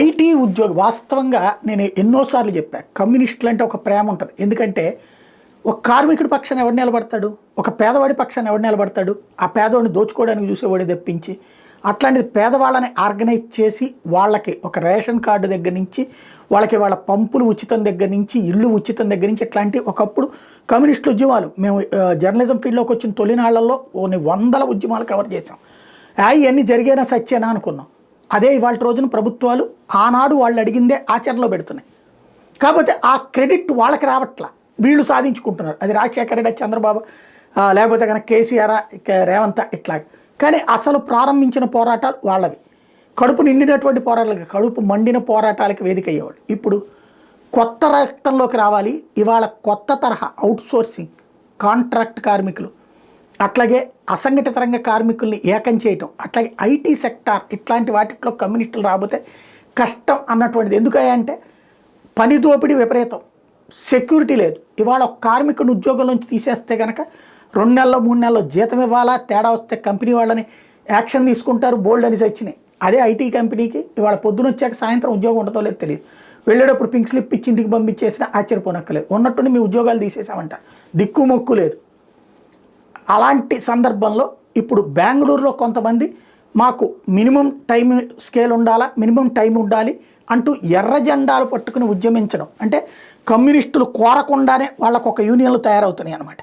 IT ఉద్యోగి వాస్తవంగా నేను ఎన్నోసార్లు చెప్పాను, కమ్యూనిస్టులు అంటే ఒక ప్రేమ ఉంటుంది. ఎందుకంటే ఒక కార్మికుడి పక్షాన్ని ఎవడు నిలబడతాడు, ఒక పేదవాడి పక్షాన్ని ఎవడు నిలబడతాడు, ఆ పేదవాడిని దోచుకోవడానికి చూసేవాడు తెప్పించి. అట్లాంటిది పేదవాళ్ళని ఆర్గనైజ్ చేసి వాళ్ళకి ఒక రేషన్ కార్డు దగ్గర నుంచి వాళ్ళకి వాళ్ళ పంపులు ఉచితం దగ్గర నుంచి ఇళ్ళు ఉచితం దగ్గర నుంచి ఇట్లాంటి ఒకప్పుడు కమ్యూనిస్టు ఉద్యమాలు మేము జర్నలిజం ఫీల్డ్లోకి వచ్చిన తొలినాళ్లలో కొన్ని వందల ఉద్యమాలు కవర్ చేసాం. ఇవన్నీ జరిగేనా సత్యేనా అనుకున్నాం. అదే ఇవాళ రోజున ప్రభుత్వాలు ఆనాడు వాళ్ళు అడిగిందే ఆచరణలో పెడుతున్నాయి. కాకపోతే ఆ క్రెడిట్ వాళ్ళకి రావట్లా, వీళ్ళు సాధించుకుంటున్నారు. అది రాజశేఖర రెడ్డి, చంద్రబాబు, లేకపోతే కనుక కేసీఆర్, రేవంత్ ఇట్లా. కానీ అసలు ప్రారంభించిన పోరాటాలు వాళ్ళవి. కడుపు నిండినటువంటి పోరాటాలకి, కడుపు మండిన పోరాటాలకి వేదిక అయ్యేవాళ్ళు. ఇప్పుడు కొత్త రక్తంలోకి రావాలి. ఇవాళ కొత్త తరహా అవుట్సోర్సింగ్, కాంట్రాక్ట్ కార్మికులు, అట్లాగే అసంఘటిత రంగ కార్మికుల్ని ఏకం చేయటం, అట్లాగే ఐటీ సెక్టార్, ఇట్లాంటి వాటిలో కమ్యూనిస్టులు రాబోతే కష్టం అన్నటువంటిది. ఎందుకంటే పని దోపిడీ విపరీతం, సెక్యూరిటీ లేదు. ఇవాళ ఒక కార్మికుని ఉద్యోగం నుంచి తీసేస్తే కనుక 2 నెలల్లో 3 నెలల్లో జీతం ఇవ్వాలా, తేడా వస్తే కంపెనీ వాళ్ళని యాక్షన్ తీసుకుంటారు, బోల్డ్ అని వచ్చినాయి. అదే ఐటీ కంపెనీకి ఇవాళ పొద్దున వచ్చాక సాయంత్రం ఉద్యోగం ఉండదో లేదు తెలియదు. వెళ్ళేటప్పుడు పింక్ స్లిప్ ఇచ్చి ఇంటికి పంపించేసినా ఆశ్చర్యపోనక్కలేదు. ఉన్నట్టుండి మీ ఉద్యోగాలు తీసేసామంట, దిక్కు మొక్కు లేదు. అలాంటి సందర్భంలో ఇప్పుడు బెంగళూరులో కొంతమంది మాకు మినిమం టైం స్కేల్ ఉండాలా, మినిమం టైం ఉండాలి అంటూ ఎర్ర జెండాలు పట్టుకుని ఉద్యమించడం అంటే కమ్యూనిస్టులు కోరకుండానే వాళ్ళకు ఒక యూనియన్లు తయారవుతున్నాయి అన్నమాట.